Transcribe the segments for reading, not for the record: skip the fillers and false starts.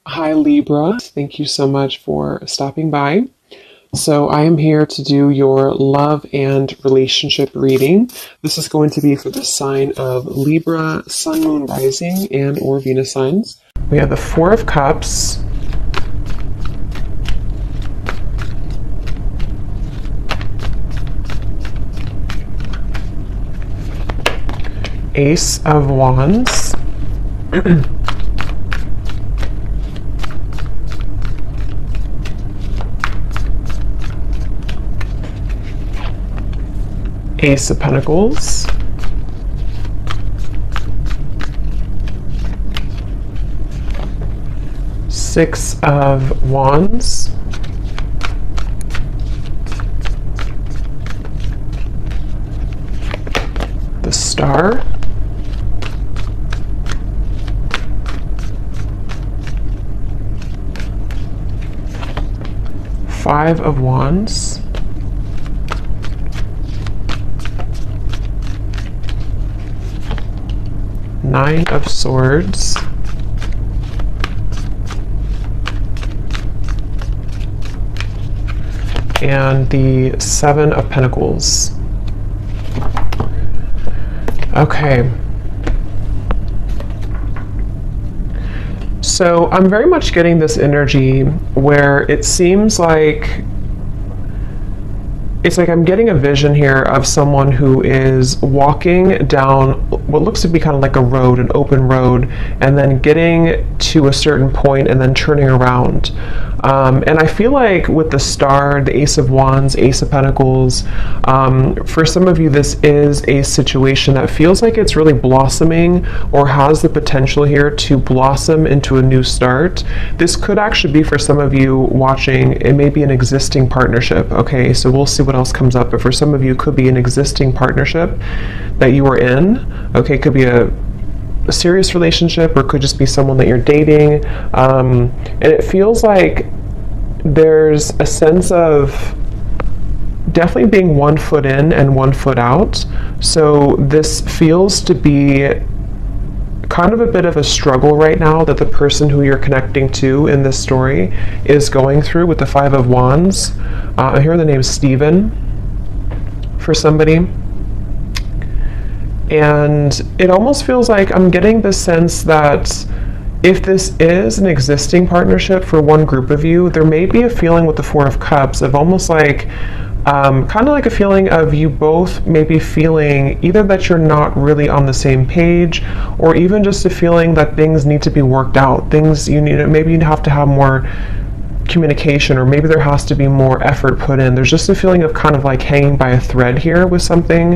Hi Libra, thank you so much for stopping by. So I am here to do your love and relationship reading. This is going to be for the sign of Libra, Sun, Moon, Rising, and or Venus signs. We have the Four of Cups, Ace of Wands, Ace of Pentacles, Six of Wands, the Star, Five of Wands, Nine of Swords, and the Seven of Pentacles. Okay. So I'm very much getting this energy where it seems like I'm getting a vision here of someone who is walking down what looks to be kind of like a road, an open road, and then getting to a certain point and then turning around. And I feel like with the Star, the Ace of Wands, Ace of Pentacles, for some of you, this is a situation that feels like it's really blossoming or has the potential here to blossom into a new start. This could actually be, for some of you watching, it may be an existing partnership. Okay, so we'll see what else comes up. But for some of you, it could be an existing partnership that you are in. Okay, it could be a serious relationship, or it could just be someone that you're dating, and it feels like there's a sense of definitely being 1 foot in and 1 foot out. So this feels to be kind of a bit of a struggle right now that the person who you're connecting to in this story is going through with the Five of Wands. I hear the name Stephen for somebody. And it almost feels like I'm getting the sense that if this is an existing partnership for one group of you, there may be a feeling with the Four of Cups of almost like, kind of like a feeling of you both maybe feeling either that you're not really on the same page, or even just a feeling that things need to be worked out. Things you need, maybe you have to have more communication, or maybe there has to be more effort put in. There's just a feeling of kind of like hanging by a thread here with something,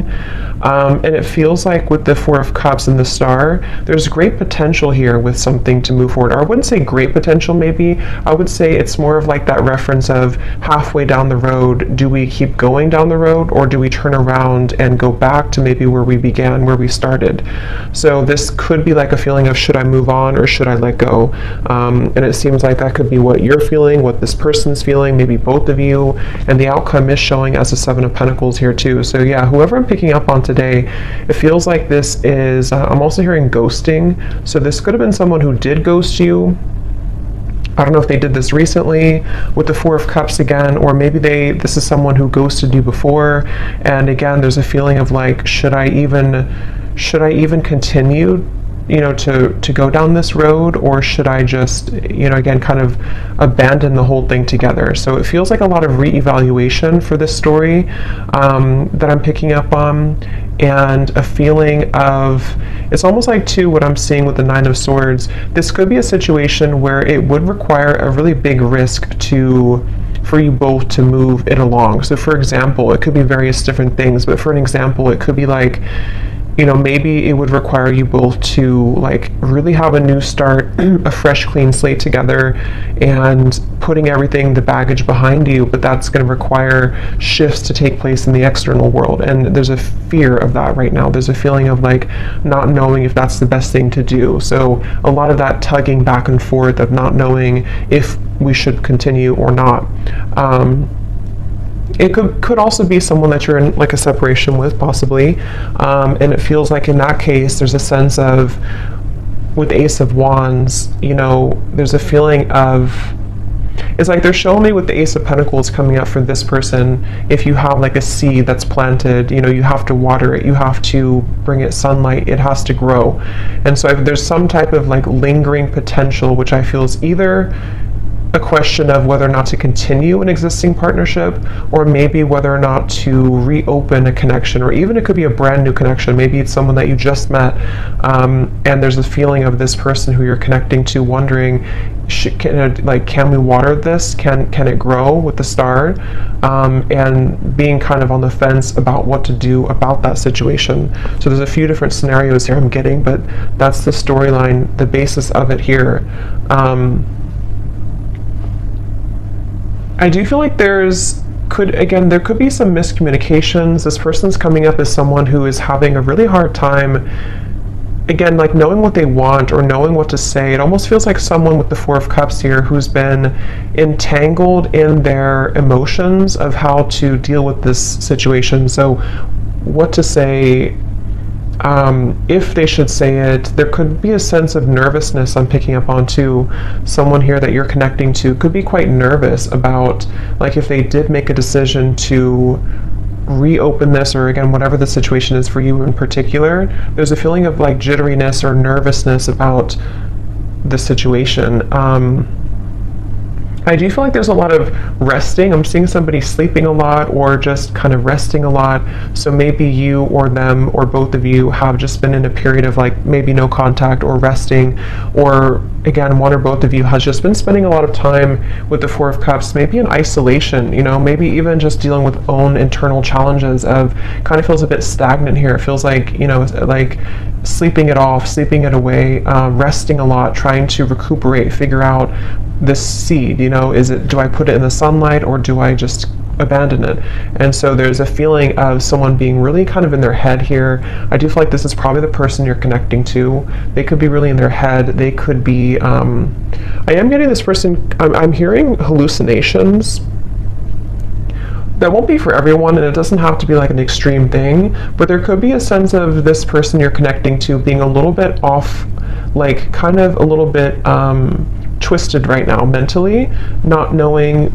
and it feels like with the Four of Cups and the Star, there's great potential here with something to move forward. Or I wouldn't say great potential, maybe I would say it's more of like that reference of halfway down the road, do we keep going down the road, or do we turn around and go back to maybe where we began, where we started? So this could be like a feeling of, should I move on or should I let go? And it seems like that could be what you're feeling, what this person's feeling, maybe both of you, and the outcome is showing as a Seven of Pentacles here too. So yeah, whoever I'm picking up on today, it feels like this is, I'm also hearing ghosting. So this could have been someone who did ghost you. I don't know if they did this recently with the Four of Cups again, or maybe this is someone who ghosted you before, and again there's a feeling of like, should I even continue to go down this road, or should I just, again, kind of abandon the whole thing together? So it feels like a lot of reevaluation for this story that I'm picking up on, and a feeling of, it's almost like too what I'm seeing with the Nine of Swords. This could be a situation where it would require a really big risk for you both to move it along. So for example, it could be various different things, but for an example, it could be like, maybe it would require you both to like really have a new start, a fresh clean slate together, and putting everything, the baggage behind you, but that's going to require shifts to take place in the external world. And there's a fear of that right now. There's a feeling of like not knowing if that's the best thing to do. So a lot of that tugging back and forth of not knowing if we should continue or not. It could also be someone that you're in like a separation with, possibly, and it feels like in that case there's a sense of with the Ace of Wands, you know, there's a feeling of, it's like they're showing me with the Ace of Pentacles coming up for this person, if you have like a seed that's planted, you know, you have to water it, you have to bring it sunlight, it has to grow. And so there's some type of like lingering potential, which I feel is either a question of whether or not to continue an existing partnership, or maybe whether or not to reopen a connection, or even it could be a brand new connection. Maybe it's someone that you just met, and there's a feeling of this person who you're connecting to wondering, can we water this? Can it grow with the star? And being kind of on the fence about what to do about that situation. So there's a few different scenarios here I'm getting, but that's the storyline, the basis of it here. I do feel like there could be some miscommunications. This person's coming up as someone who is having a really hard time, again, like knowing what they want or knowing what to say. It almost feels like someone with the Four of Cups here who's been entangled in their emotions of how to deal with this situation. So what to say, if they should say it. There could be a sense of nervousness I'm picking up on too. Someone here that you're connecting to could be quite nervous about, like, if they did make a decision to reopen this, or again, whatever the situation is for you in particular, there's a feeling of like jitteriness or nervousness about the situation. I do feel like there's a lot of resting. I'm seeing somebody sleeping a lot or just kind of resting a lot. So maybe you or them or both of you have just been in a period of like maybe no contact or resting, or again, one or both of you has just been spending a lot of time with the Four of Cups, maybe in isolation, you know, maybe even just dealing with own internal challenges of kind of feels a bit stagnant here. It feels like, you know, like sleeping it off, sleeping it away, resting a lot, trying to recuperate, figure out this seed, you know, do I put it in the sunlight or do I just abandon it? And so there's a feeling of someone being really kind of in their head here. I do feel like this is probably the person you're connecting to. They could be really in their head. They could be, I am getting this person, I'm hearing hallucinations. That won't be for everyone, and it doesn't have to be like an extreme thing, but there could be a sense of this person you're connecting to being a little bit off, like kind of a little bit twisted right now mentally, not knowing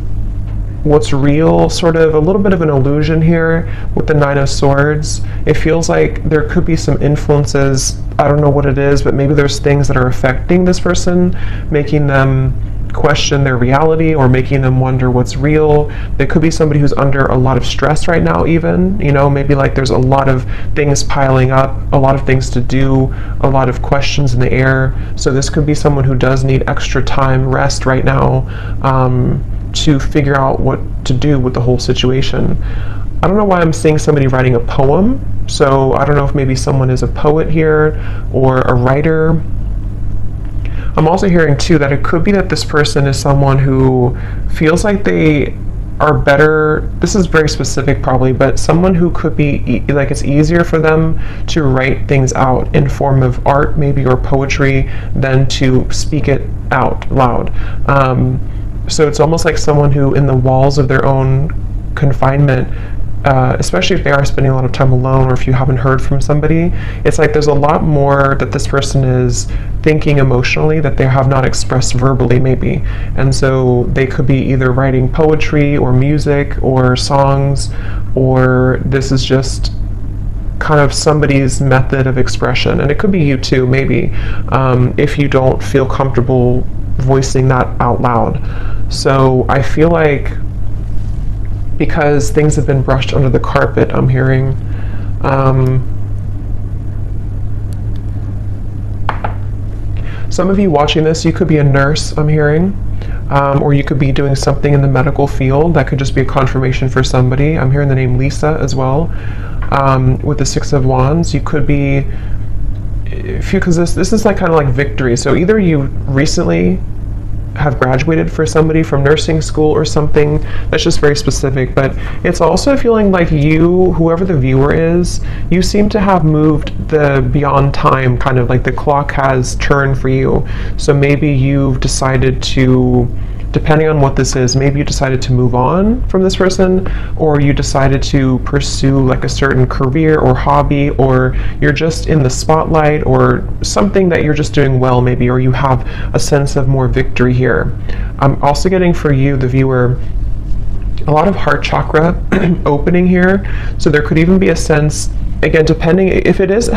what's real, sort of a little bit of an illusion here with the Nine of Swords. It feels like there could be some influences, I don't know what it is, but maybe there's things that are affecting this person, making them question their reality or making them wonder what's real. There could be somebody who's under a lot of stress right now even, you know, maybe like there's a lot of things piling up, a lot of things to do, a lot of questions in the air. So this could be someone who does need extra time, rest right now, to figure out what to do with the whole situation. I don't know why I'm seeing somebody writing a poem, so I don't know if maybe someone is a poet here or a writer. I'm also hearing too that it could be that this person is someone who feels like they are better, this is very specific probably, but someone who could be like it's easier for them to write things out in form of art maybe or poetry than to speak it out loud. So it's almost like someone who in the walls of their own confinement, especially if they are spending a lot of time alone or if you haven't heard from somebody, it's like there's a lot more that this person is thinking emotionally that they have not expressed verbally maybe. And so they could be either writing poetry or music or songs, or this is just kind of somebody's method of expression. And it could be you too, maybe, if you don't feel comfortable voicing that out loud. So I feel like because things have been brushed under the carpet, I'm hearing, some of you watching this, you could be a nurse, I'm hearing, or you could be doing something in the medical field. That could just be a confirmation for somebody. I'm hearing the name Lisa as well, with the Six of Wands. You could be, because this is like kind of like victory. So either you recently have graduated for somebody from nursing school or something that's just very specific, but it's also feeling like you, whoever the viewer is, you seem to have moved the beyond time, kind of like the clock has turned for you. So maybe you've decided to depending on what this is, maybe you decided to move on from this person, or you decided to pursue like a certain career or hobby, or you're just in the spotlight, or something that you're just doing well maybe, or you have a sense of more victory here. I'm also getting for you, the viewer, a lot of heart chakra opening here. So there could even be a sense, again, depending if it is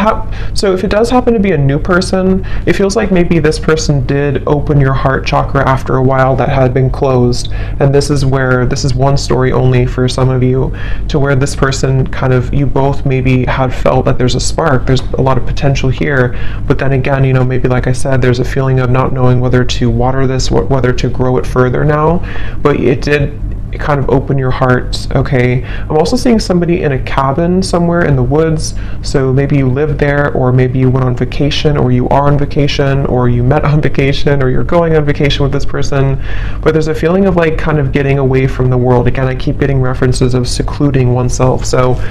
so if it does happen to be a new person, it feels like maybe this person did open your heart chakra after a while that had been closed, and this is one story only for some of you, to where this person kind of, you both maybe had felt that there's a spark, there's a lot of potential here, but then again, you know, maybe like I said, there's a feeling of not knowing whether to water this, whether to grow it further now, but it did kind of open your heart. Okay, I'm also seeing somebody in a cabin somewhere in the woods, so maybe you live there, or maybe you went on vacation, or you are on vacation, or you met on vacation, or you're going on vacation with this person, but there's a feeling of like kind of getting away from the world. Again, I keep getting references of secluding oneself, so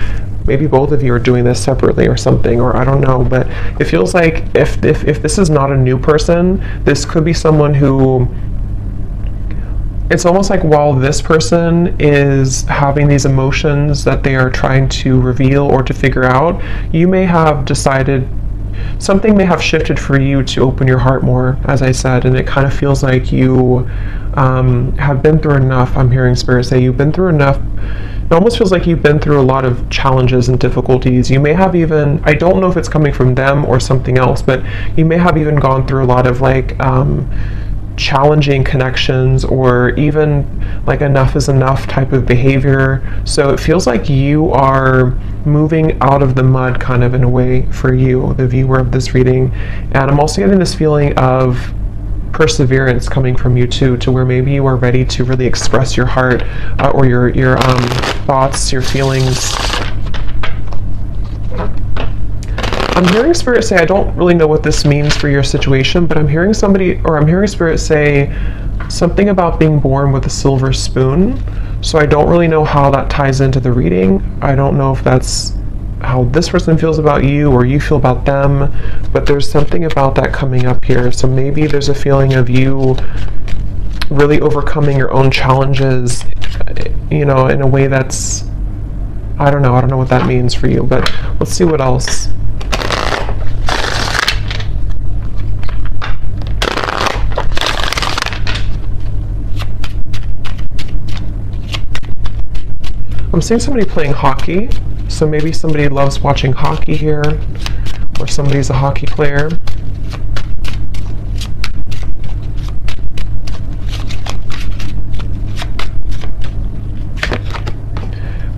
maybe both of you are doing this separately or something, or I don't know, but it feels like if this is not a new person, this could be someone who, it's almost like while this person is having these emotions that they are trying to reveal or to figure out, you may have decided, something may have shifted for you to open your heart more, as I said, and it kind of feels like you have been through enough. I'm hearing Spirit say you've been through enough. It almost feels like you've been through a lot of challenges and difficulties. You may have even, I don't know if it's coming from them or something else, but you may have even gone through a lot of like challenging connections, or even like enough is enough type of behavior. So it feels like you are moving out of the mud kind of in a way for you, the viewer of this reading. And I'm also getting this feeling of perseverance coming from you too, to where maybe you are ready to really express your heart, or your thoughts, your feelings. I'm hearing Spirit say, I don't really know what this means for your situation, but I'm hearing Spirit say something about being born with a silver spoon. So I don't really know how that ties into the reading. I don't know if that's how this person feels about you or you feel about them, but there's something about that coming up here. So maybe there's a feeling of you really overcoming your own challenges, you know, in a way that's, I don't know what that means for you, but let's see what else. I'm seeing somebody playing hockey, so maybe somebody loves watching hockey here, or somebody's a hockey player.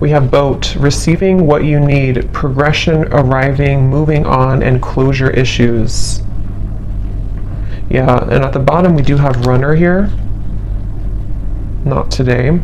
We have boat, receiving what you need, progression, arriving, moving on, and closure issues. Yeah, and at the bottom we do have runner here. Not today.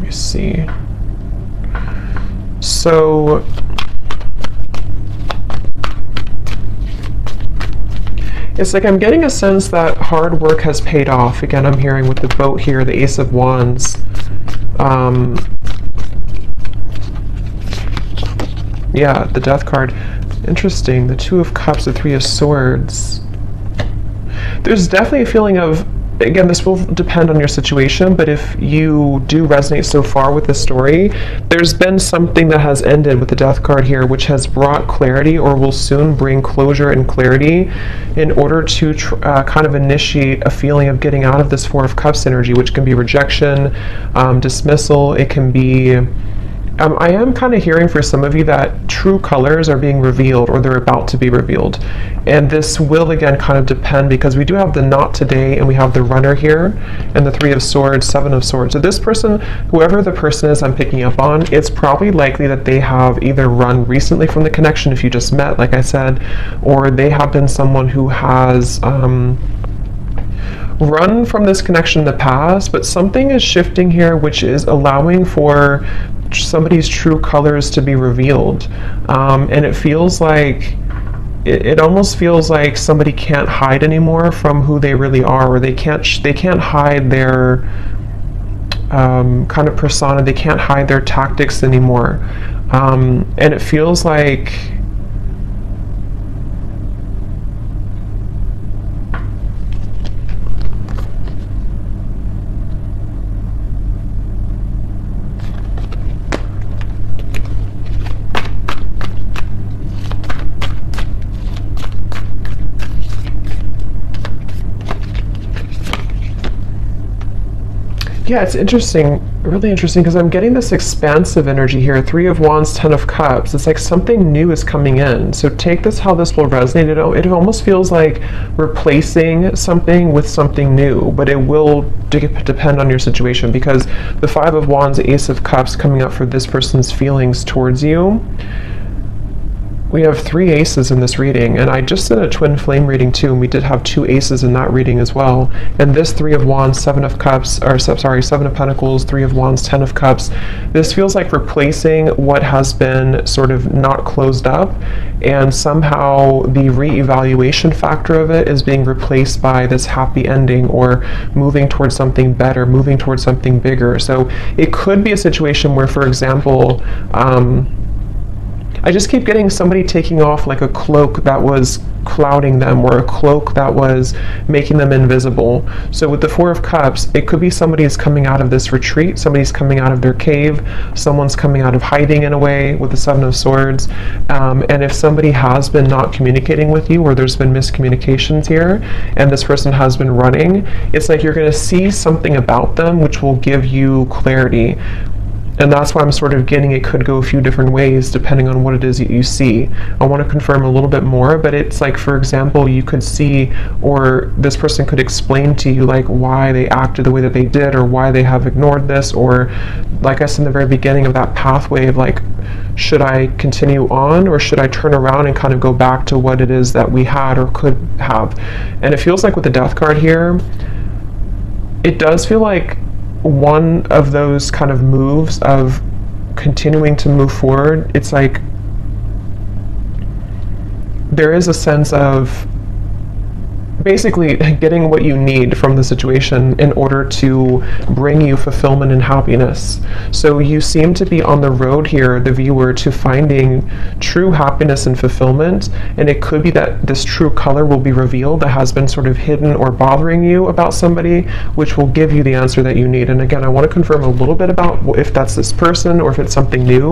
See. So it's like I'm getting a sense that hard work has paid off. Again, I'm hearing with the boat here, the Ace of Wands. Yeah, the Death card. Interesting. The Two of Cups, the Three of Swords. There's definitely a feeling of, again, this will depend on your situation, but if you do resonate so far with this story, there's been something that has ended with the Death card here, which has brought clarity, or will soon bring closure and clarity, in order to kind of initiate a feeling of getting out of this Four of Cups energy, which can be rejection, dismissal. It can be I am kind of hearing for some of you that true colors are being revealed, or they're about to be revealed. And this will again kind of depend, because we do have the not today and we have the runner here and the 3 of swords, 7 of swords. So this person, whoever the person is I'm picking up on, it's probably likely that they have either run recently from the connection if you just met, like I said, or they have been someone who has run from this connection in the past, but something is shifting here which is allowing for somebody's true colors to be revealed. And it feels like it almost feels like somebody can't hide anymore from who they really are, or they can't hide their kind of persona. They can't hide their tactics anymore. And it feels like yeah, it's interesting, really interesting, because I'm getting this expansive energy here. 3 of Wands, 10 of Cups. It's like something new is coming in. So take this how this will resonate. It almost feels like replacing something with something new, but it will depend on your situation, because the 5 of Wands, Ace of Cups coming up for this person's feelings towards you. We have 3 aces in this reading, and I just did a twin flame reading too, and we did have 2 aces in that reading as well. And this 3 of Wands, 7 of Cups, or sorry, 7 of Pentacles, 3 of Wands, 10 of Cups. This feels like replacing what has been sort of not closed up, and somehow the re-evaluation factor of it is being replaced by this happy ending, or moving towards something better, moving towards something bigger. So it could be a situation where, for example, I just keep getting somebody taking off like a cloak that was clouding them, or a cloak that was making them invisible. So with the 4 of Cups, it could be somebody's coming out of this retreat, somebody's coming out of their cave, someone's coming out of hiding in a way with the 7 of Swords. And if somebody has been not communicating with you, or there's been miscommunications here, and this person has been running, it's like you're going to see something about them which will give you clarity. And that's why I'm sort of getting it could go a few different ways depending on what it is that you see. I want to confirm a little bit more, but it's like, for example, you could see, or this person could explain to you like why they acted the way that they did, or why they have ignored this, or like I said in the very beginning of that pathway of like, should I continue on, or should I turn around and kind of go back to what it is that we had or could have. And it feels like with the Death card here, it does feel like one of those kind of moves of continuing to move forward. It's like there is a sense of basically getting what you need from the situation in order to bring you fulfillment and happiness. So you seem to be on the road here, the viewer, to finding true happiness and fulfillment, and it could be that this true color will be revealed that has been sort of hidden or bothering you about somebody, which will give you the answer that you need. And again, I want to confirm a little bit about if that's this person or if it's something new,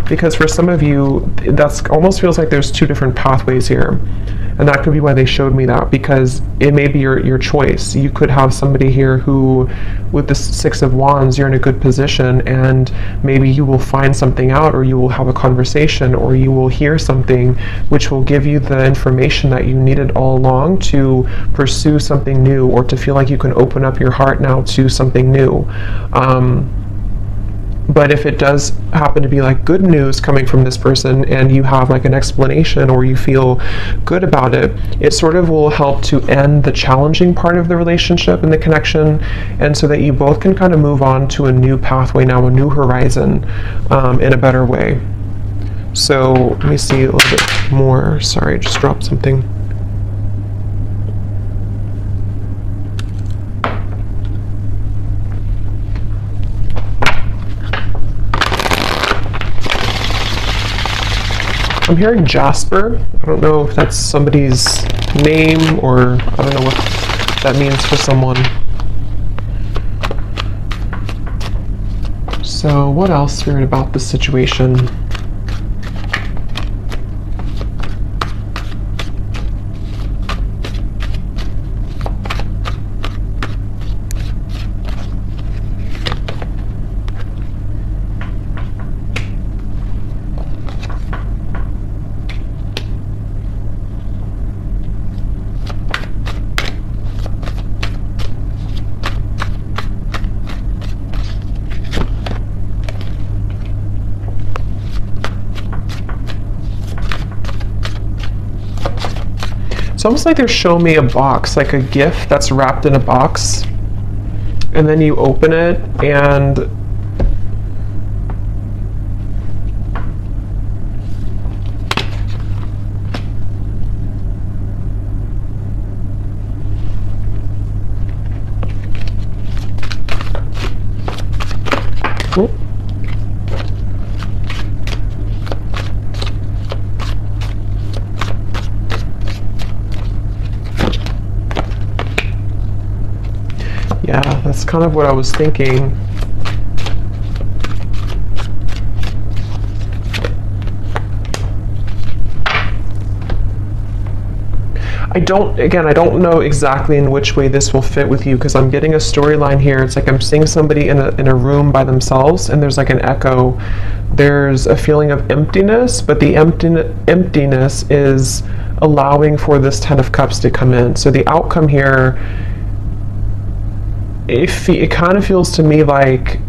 because for some of you, that's almost feels like there's 2 different pathways here. And that could be why they showed me that, because it may be your choice. You could have somebody here who, with the 6 of Wands, you're in a good position, and maybe you will find something out, or you will have a conversation, or you will hear something which will give you the information that you needed all along to pursue something new, or to feel like you can open up your heart now to something new. But if it does happen to be like good news coming from this person, and you have like an explanation, or you feel good about it, it sort of will help to end the challenging part of the relationship and the connection, and so that you both can kind of move on to a new pathway now, a new horizon, in a better way. So let me see a little bit more. Sorry, I just dropped something. I'm hearing Jasper. I don't know if that's somebody's name, or I don't know what that means for someone. So what else, Spirit, about this situation? almost like they're showing me a box, like a gift that's wrapped in a box, and then you open it and yeah, that's kind of what I was thinking. I don't know exactly in which way this will fit with you, because I'm getting a storyline here. It's like I'm seeing somebody in a room by themselves, and there's like an echo. There's a feeling of emptiness, but the emptiness is allowing for this Ten of Cups to come in. So the outcome here, it kind of feels to me like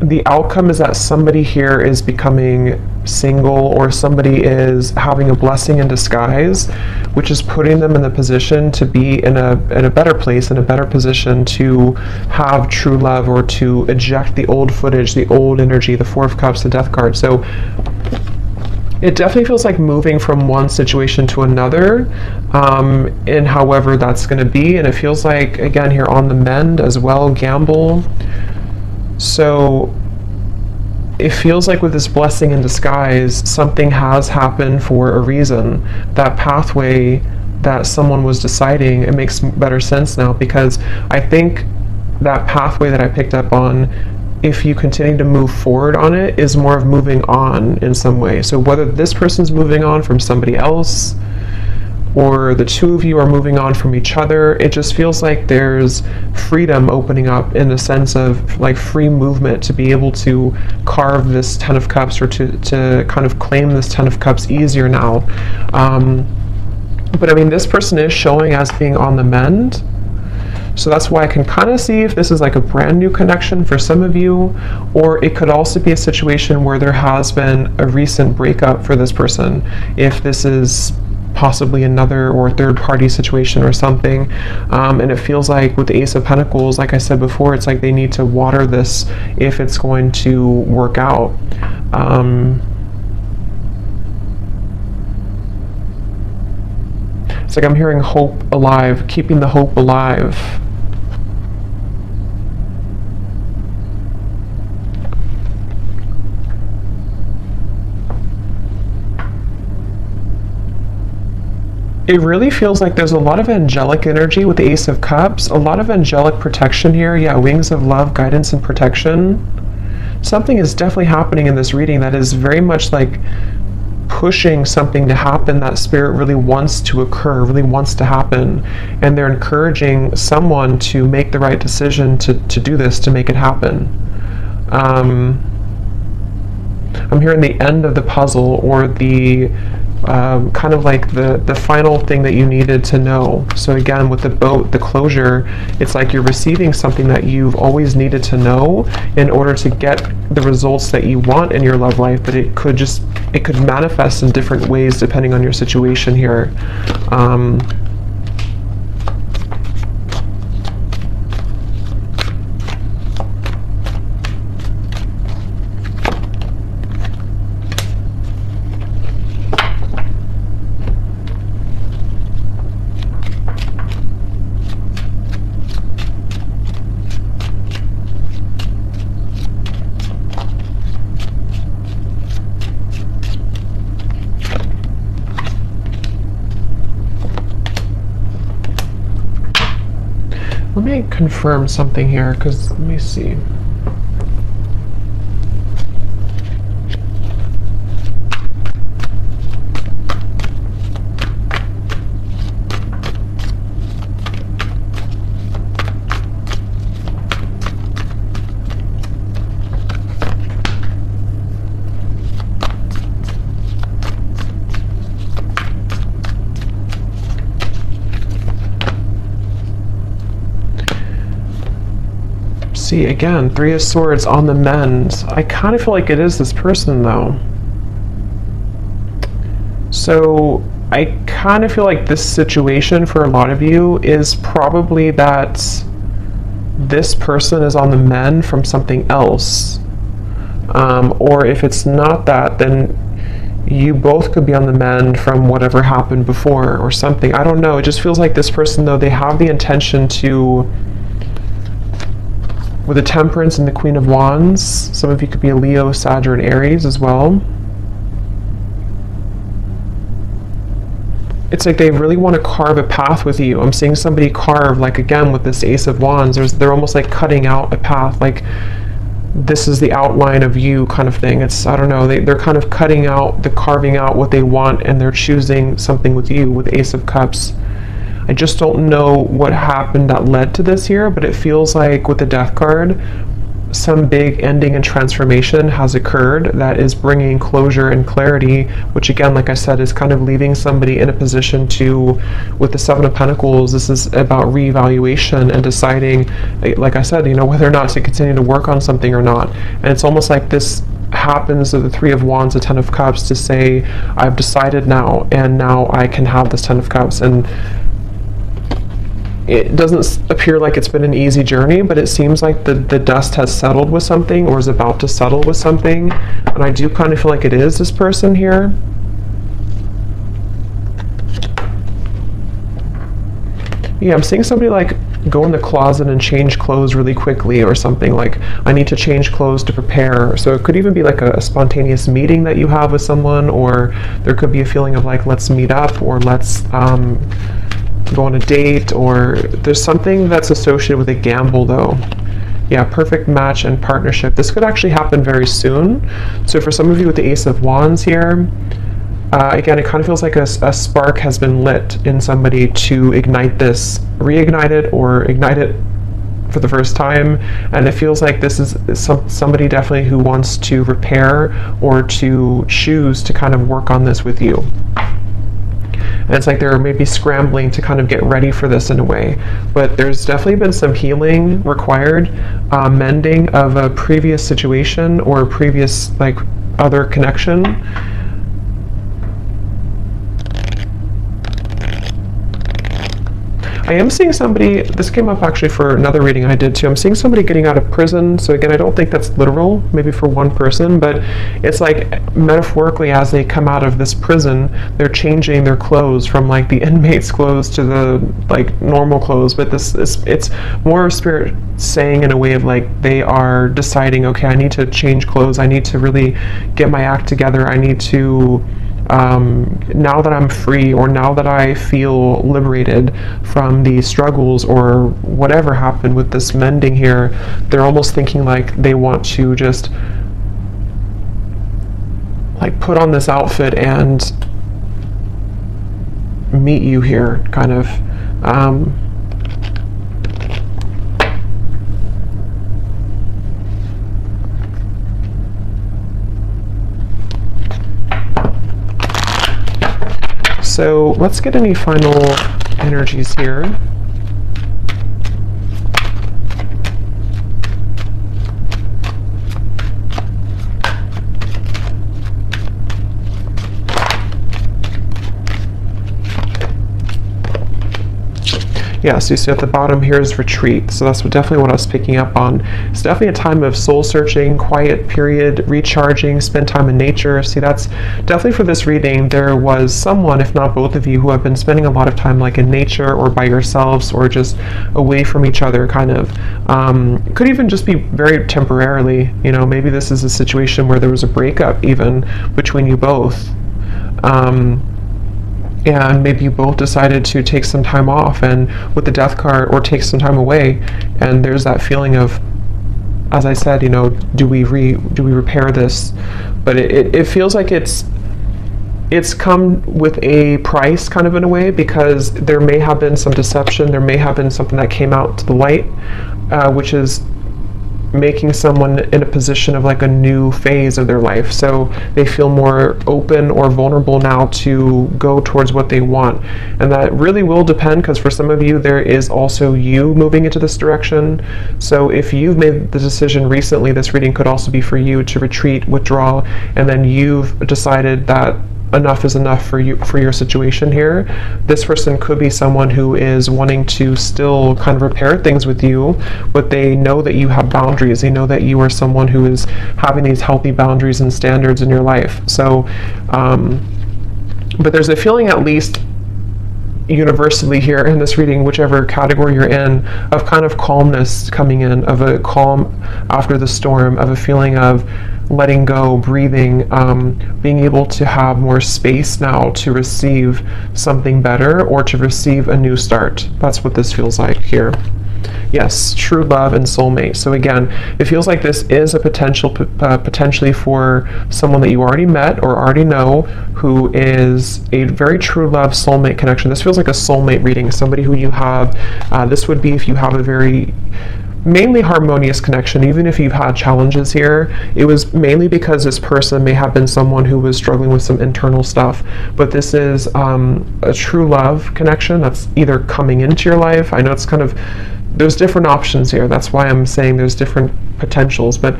the outcome is that somebody here is becoming single, or somebody is having a blessing in disguise, which is putting them in the position to be in a better place, in a better position to have true love, or to eject the old footage, the old energy, the Four of Cups, the Death card. So it definitely feels like moving from one situation to another, and however that's going to be. And it feels like, again, here on the mend as well, gamble. So it feels like with this blessing in disguise, something has happened for a reason. That pathway that someone was deciding, it makes better sense now, because I think that pathway that I picked up on, if you continue to move forward on it, is more of moving on in some way. So whether this person's moving on from somebody else, or the two of you are moving on from each other, it just feels like there's freedom opening up, in the sense of like free movement, to be able to carve this Ten of Cups, or to kind of claim this Ten of Cups easier now. But I mean, this person is showing as being on the mend. So that's why I can kind of see if this is like a brand new connection for some of you, or it could also be a situation where there has been a recent breakup for this person, if this is possibly another or third party situation or something. And it feels like with the Ace of Pentacles, like I said before, it's like they need to water this if it's going to work out. It's like I'm hearing hope alive, keeping the hope alive. It really feels like there's a lot of angelic energy with the Ace of Cups, a lot of angelic protection here. Yeah, wings of love, guidance and protection. Something is definitely happening in this reading that is very much like pushing something to happen that Spirit really wants to occur, really wants to happen. And they're encouraging someone to make the right decision to do this, to make it happen. I'm hearing the end of the puzzle, or the kind of like the final thing that you needed to know. So again, with the boat, the closure, it's like you're receiving something that you've always needed to know in order to get the results that you want in your love life, but it could manifest in different ways depending on your situation here. Let me confirm something here, because let me see. See, again, Three of Swords on the mend. I kind of feel like it is this person, though. So I kind of feel like this situation for a lot of you is probably that this person is on the mend from something else. Or if it's not that, then you both could be on the mend from whatever happened before or something. I don't know. It just feels like this person, though, they have the intention to, with the Temperance and the Queen of Wands, some of you could be a Leo, Sag, or an Aries as well. It's like they really want to carve a path with you. I'm seeing somebody carve, like again with this Ace of Wands, they're almost like cutting out a path, like this is the outline of you kind of thing. It's, I don't know, they're kind of carving out what they want, and they're choosing something with you with Ace of Cups. I just don't know what happened that led to this here, but it feels like with the Death card, some big ending and transformation has occurred that is bringing closure and clarity, which again, like I said, is kind of leaving somebody in a position to, with the Seven of Pentacles, this is about reevaluation and deciding, like I said, whether or not to continue to work on something or not. And it's almost like this happens to the Three of Wands, the Ten of Cups, to say, I've decided now, and now I can have this Ten of Cups. And it doesn't appear like it's been an easy journey, but it seems like the dust has settled with something, or is about to settle with something. And I do kind of feel like it is this person here. Yeah, I'm seeing somebody like go in the closet and change clothes really quickly or something, like I need to change clothes to prepare. So it could even be like a spontaneous meeting that you have with someone, or there could be a feeling of like, let's meet up, or let's go on a date, or there's something that's associated with a gamble though. Yeah, perfect match and partnership. This could actually happen very soon. So for some of you with the Ace of Wands here, again, it kind of feels like a spark has been lit in somebody to ignite this, reignite it, or ignite it for the first time. And it feels like this is somebody definitely who wants to repair or to choose to kind of work on this with you. And it's like they're maybe scrambling to kind of get ready for this in a way. But there's definitely been some healing required, mending of a previous situation or a previous like other connection. I am seeing somebody, this came up actually for another reading I did too, I'm seeing somebody getting out of prison. So again, I don't think that's literal, maybe for one person, but it's like metaphorically, as they come out of this prison, they're changing their clothes from like the inmate's clothes to the like normal clothes. But it's more spirit saying in a way of like they are deciding, okay, I need to change clothes, I need to really get my act together, I need to now that I'm free, or now that I feel liberated from the struggles or whatever happened with this mending here, they're almost thinking like they want to just like put on this outfit and meet you here, kind of. So let's get any final energies here. Yeah, so you see at the bottom here is retreat. So that's definitely what I was picking up on. It's definitely a time of soul searching, quiet period, recharging, spend time in nature. See, that's definitely for this reading. There was someone, if not both of you, who have been spending a lot of time like in nature or by yourselves or just away from each other, kind of. Could even just be very temporarily, maybe this is a situation where there was a breakup even between you both. And maybe you both decided to take some time off, and with the Death card, or take some time away, and there's that feeling of, as I said, do we repair this? But it feels like it's come with a price, kind of in a way, because there may have been some deception, there may have been something that came out to the light, which is making someone in a position of like a new phase of their life. So they feel more open or vulnerable now to go towards what they want. And that really will depend, because for some of you, there is also you moving into this direction. So if you've made the decision recently, this reading could also be for you to retreat, withdraw, and then you've decided that enough is enough for you, for your situation here. This person could be someone who is wanting to still kind of repair things with you, but they know that you have boundaries. They know that you are someone who is having these healthy boundaries and standards in your life. So, but there's a feeling, at least universally here in this reading, whichever category you're in, of kind of calmness coming in, of a calm after the storm, of a feeling of letting go, breathing, being able to have more space now to receive something better or to receive a new start. That's what this feels like here. Yes, true love and soulmate. So again, it feels like this is a potentially for someone that you already met or already know, who is a very true love soulmate connection. This feels like a soulmate reading, somebody who you have, this would be if you have a very mainly harmonious connection. Even if you've had challenges here, it was mainly because this person may have been someone who was struggling with some internal stuff, but this is a true love connection that's either coming into your life. I know it's kind of, there's different options here, that's why I'm saying there's different potentials, but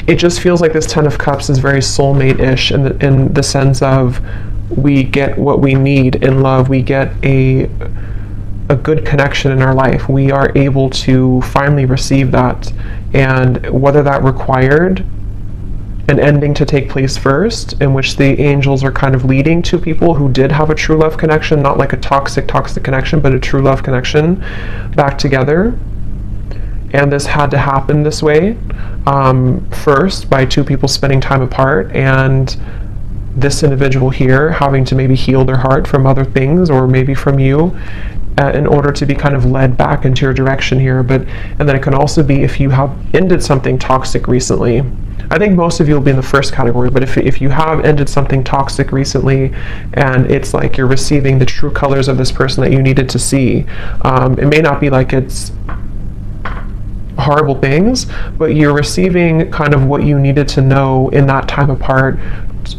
it just feels like this Ten of Cups is very soulmate-ish in the sense of we get what we need in love, we get a good connection in our life, we are able to finally receive that, and whether that required an ending to take place first, in which the angels are kind of leading to people who did have a true love connection, not like a toxic connection, but a true love connection back together. And this had to happen this way, first by two people spending time apart, and this individual here having to maybe heal their heart from other things, or maybe from you, in order to be kind of led back into your direction here. But, and then it can also be if you have ended something toxic recently. I think most of you will be in the first category, but if you have ended something toxic recently, and it's like you're receiving the true colors of this person that you needed to see, it may not be like it's horrible things, but you're receiving kind of what you needed to know in that time apart,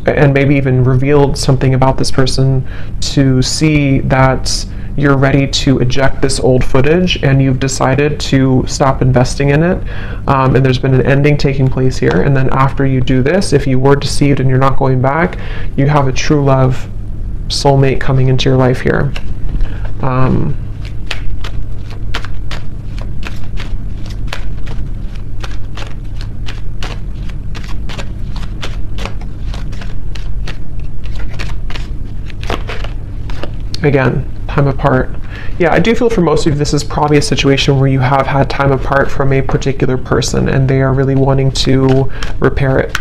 and maybe even revealed something about this person to see that you're ready to eject this old footage, and you've decided to stop investing in it, and there's been an ending taking place here. And then after you do this, if you were deceived and you're not going back, you have a true love soulmate coming into your life here. Again, time apart. Yeah, I do feel for most of you this is probably a situation where you have had time apart from a particular person and they are really wanting to repair it.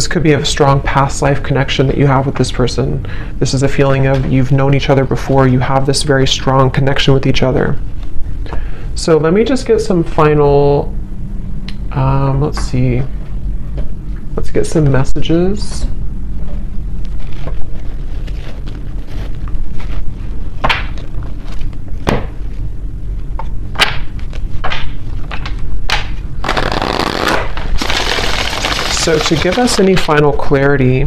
Could be a strong past life connection that you have with this person. This is a feeling of you've known each other before, you have this very strong connection with each other. So let me just get some final, let's see, let's get some messages. So to give us any final clarity,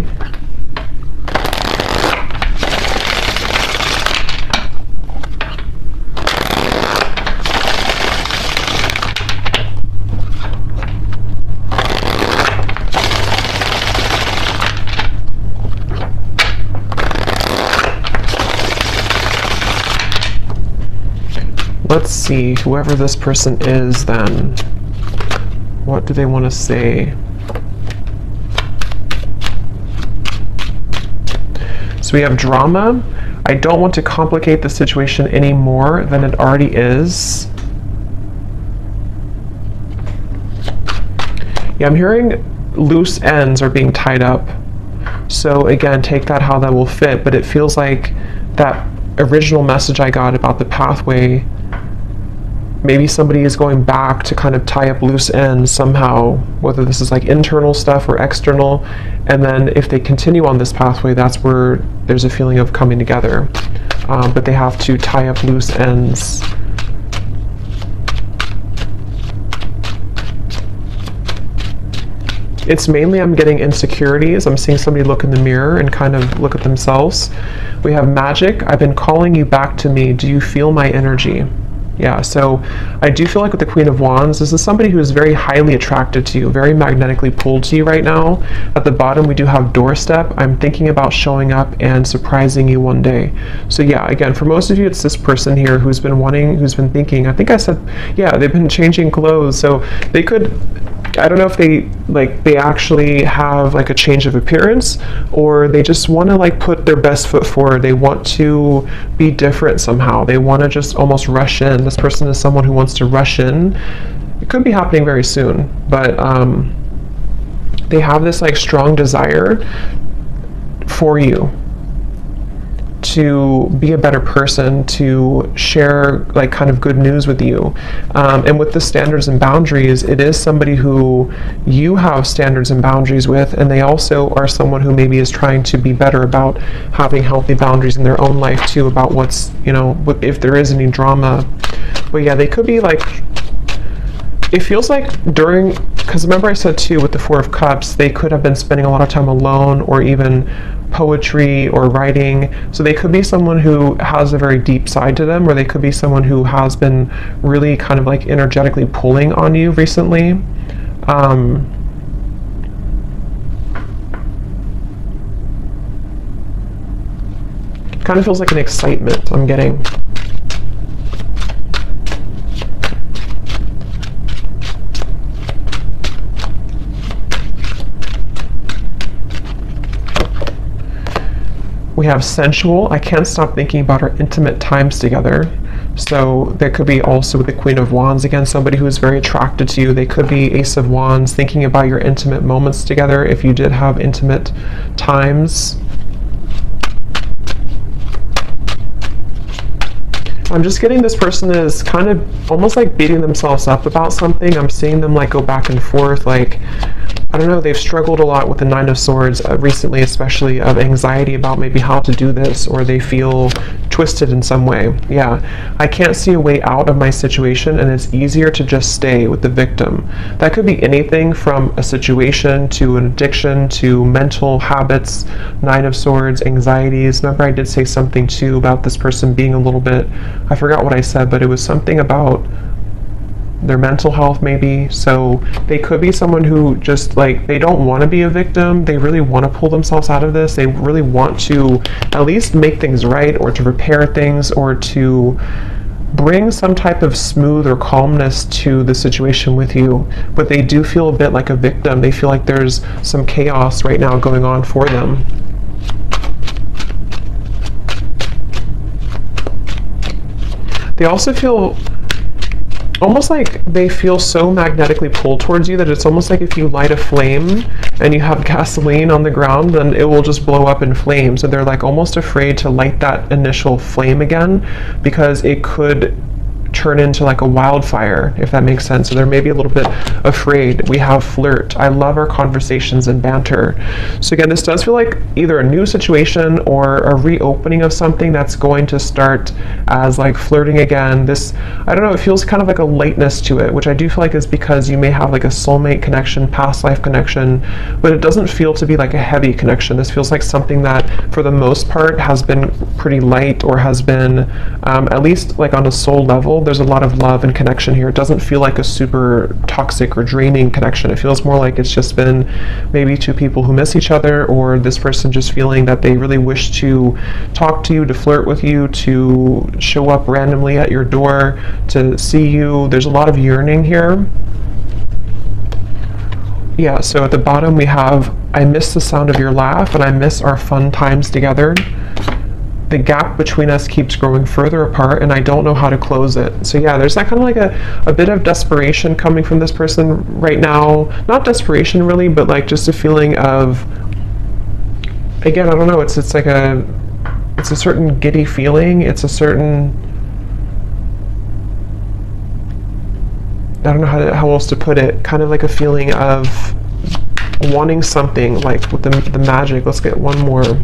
let's see, whoever this person is then, what do they want to say? So we have drama. I don't want to complicate the situation any more than it already is. Yeah, I'm hearing loose ends are being tied up. So again, take that how that will fit, but it feels like that original message I got about the pathway, maybe somebody is going back to kind of tie up loose ends somehow, whether this is like internal stuff or external, and then if they continue on this pathway, that's where there's a feeling of coming together, but they have to tie up loose ends. It's mainly I'm getting insecurities. I'm seeing somebody look in the mirror and kind of look at themselves. We have magic. I've been calling you back to me. Do you feel my energy? Yeah, so I do feel like with the Queen of Wands, this is somebody who is very highly attracted to you, very magnetically pulled to you right now. At the bottom, we do have doorstep. I'm thinking about showing up and surprising you one day. So yeah, again, for most of you, it's this person here who's been thinking, I think I said, yeah, they've been changing clothes. So they could, I don't know if they actually have like a change of appearance, or they just want to like put their best foot forward. They want to be different somehow. They want to just almost rush in. This person is someone who wants to rush in. It could be happening very soon, but they have this like strong desire for you to be a better person, to share like kind of good news with you. And with the standards and boundaries, it is somebody who you have standards and boundaries with, and they also are someone who maybe is trying to be better about having healthy boundaries in their own life too, about what's, you know, if there is any drama. But yeah, they could be like, it feels like during, because remember I said too with the Four of Cups, they could have been spending a lot of time alone, or even poetry or writing. So they could be someone who has a very deep side to them, or they could be someone who has been really kind of like energetically pulling on you recently. Kind of feels like an excitement I'm getting. We have sensual. I can't stop thinking about our intimate times together. So there could be also with the Queen of Wands, again, somebody who is very attracted to you. They could be Ace of Wands, thinking about your intimate moments together if you did have intimate times. I'm just getting this person is kind of almost like beating themselves up about something. I'm seeing them like go back and forth, like, I don't know, they've struggled a lot with the Nine of Swords recently, especially of anxiety about maybe how to do this, or they feel twisted in some way. Yeah, I can't see a way out of my situation, and it's easier to just stay with the victim. That could be anything from a situation to an addiction to mental habits, Nine of Swords, anxieties. Remember I did say something too about this person being a little bit, I forgot what I said, but it was something about their mental health maybe. So they could be someone who just like, they don't want to be a victim. They really want to pull themselves out of this. They really want to at least make things right, or to repair things, or to bring some type of smooth or calmness to the situation with you. But they do feel a bit like a victim. They feel like there's some chaos right now going on for them. They also feel almost like they feel so magnetically pulled towards you that it's almost like if you light a flame and you have gasoline on the ground, then it will just blow up in flames. So they're like almost afraid to light that initial flame again, because it could turn into like a wildfire, if that makes sense. So they're maybe a little bit afraid. We have flirt. I love our conversations and banter. So again, this does feel like either a new situation or a reopening of something that's going to start as like flirting again. This, I don't know, it feels kind of like a lightness to it, which I do feel like is because you may have like a soulmate connection, past life connection, but it doesn't feel to be like a heavy connection. This feels like something that for the most part has been pretty light, or has been at least like on a soul level. There's a lot of love and connection here. It doesn't feel like a super toxic or draining connection. It feels more like it's just been maybe two people who miss each other, or this person just feeling that they really wish to talk to you, to flirt with you, to show up randomly at your door, to see you. There's a lot of yearning here. Yeah, so at the bottom we have, I miss the sound of your laugh, and I miss our fun times together. The gap between us keeps growing further apart, and I don't know how to close it. So yeah, there's that kind of like a bit of desperation coming from this person right now. Not desperation really, but like just a feeling of, again, I don't know, it's like it's a certain giddy feeling. It's a certain, I don't know how else to put it, kind of like a feeling of wanting something, like with the magic. Let's get one more.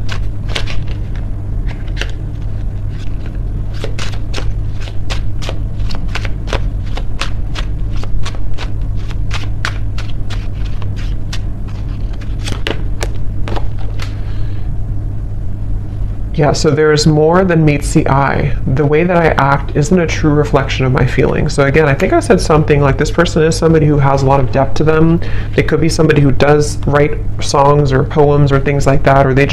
Yeah, so there's more than meets the eye. The way that I act isn't a true reflection of my feelings. So again, I think I said something like this person is somebody who has a lot of depth to them. They could be somebody who does write songs or poems or things like that, or that's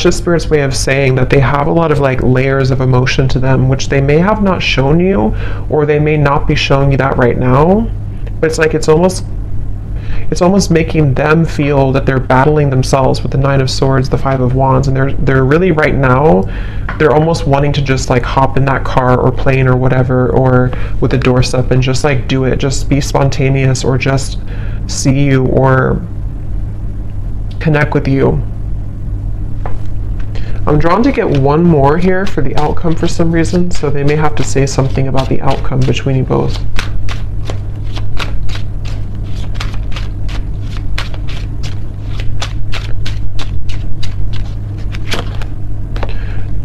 just Spirit's way of saying that they have a lot of like layers of emotion to them, which they may have not shown you, or they may not be showing you that right now. But it's like it's almost making them feel that they're battling themselves with the Nine of Swords, the Five of Wands, and they're really right now, they're almost wanting to just like hop in that car or plane or whatever, or with the doorstep and just like do it, just be spontaneous, or just see you or connect with you. I'm drawn to get one more here for the outcome for some reason, so they may have to say something about the outcome between you both.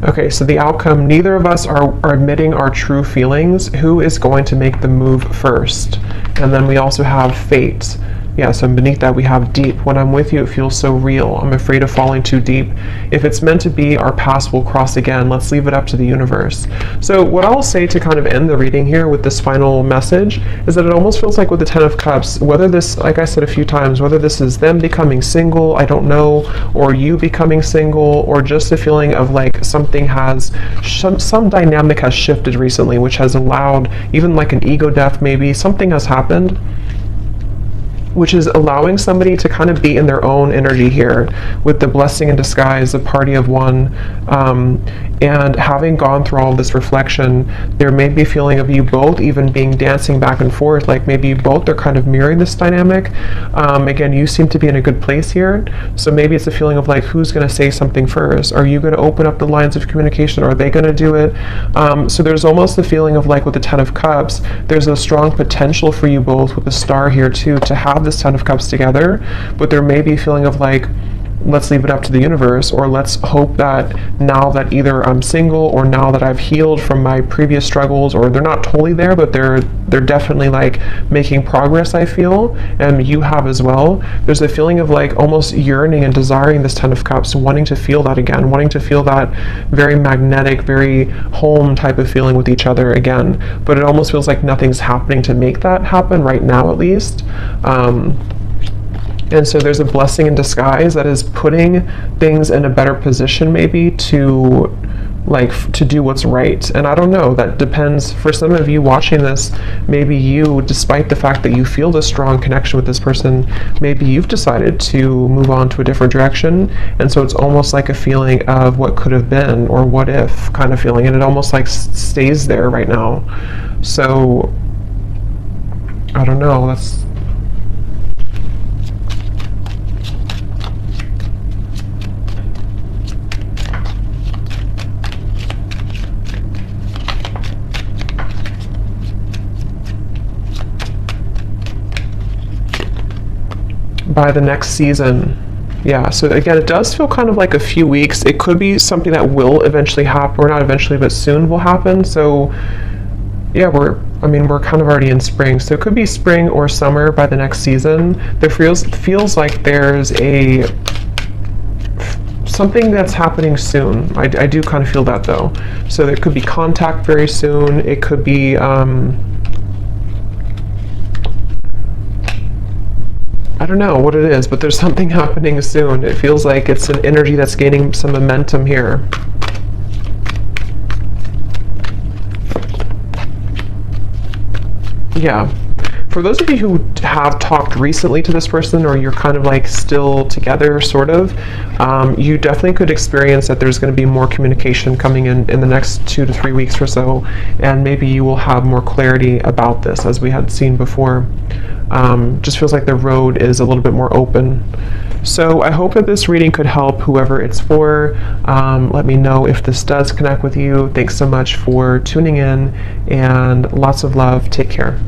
Okay, so the outcome, neither of us are admitting our true feelings. Who is going to make the move first? And then we also have fate. Yeah, so beneath that we have deep. When I'm with you, it feels so real. I'm afraid of falling too deep. If it's meant to be, our paths will cross again. Let's leave it up to the universe. So what I'll say to kind of end the reading here with this final message is that it almost feels like with the Ten of Cups, whether this, like I said a few times, whether this is them becoming single, I don't know, or you becoming single, or just a feeling of like something has, some dynamic has shifted recently, which has allowed even like an ego death maybe, something has happened, which is allowing somebody to kind of be in their own energy here with the blessing in disguise, the party of one, and having gone through all this reflection, there may be a feeling of you both even being dancing back and forth, like maybe you both are kind of mirroring this dynamic. Again, you seem to be in a good place here, so maybe it's a feeling of like, who's going to say something first? Are you going to open up the lines of communication, or are they going to do it? So there's almost the feeling of like with the Ten of Cups, there's a strong potential for you both with the Star here too, to have this Ten of Cups together, but there may be a feeling of like, let's leave it up to the universe, or let's hope that now that either I'm single or now that I've healed from my previous struggles, or they're not totally there, but they're definitely like making progress, I feel, and you have as well. There's a feeling of like almost yearning and desiring this Ten of Cups, wanting to feel that again, wanting to feel that very magnetic, very home type of feeling with each other again, but it almost feels like nothing's happening to make that happen right now, at least. And so there's a blessing in disguise that is putting things in a better position maybe to do what's right. And I don't know, that depends. For some of you watching this, maybe you, despite the fact that you feel this strong connection with this person, maybe you've decided to move on to a different direction. And so it's almost like a feeling of what could have been, or what if kind of feeling. And it almost like stays there right now. So I don't know, that's, by the next season. Yeah, so again, it does feel kind of like a few weeks. It could be something that will eventually happen, or not eventually, but soon will happen. So yeah, we're kind of already in spring, so it could be spring or summer by the next season. There feels like there's something that's happening soon. I do kind of feel that though. So there could be contact very soon. It could be I don't know what it is, but there's something happening soon. It feels like it's an energy that's gaining some momentum here. Yeah. For those of you who have talked recently to this person, or you're kind of like still together, sort of, you definitely could experience that there's going to be more communication coming in the next 2 to 3 weeks or so, and maybe you will have more clarity about this, as we had seen before. Just feels like the road is a little bit more open. So I hope that this reading could help whoever it's for. Let me know if this does connect with you. Thanks so much for tuning in, and lots of love. Take care.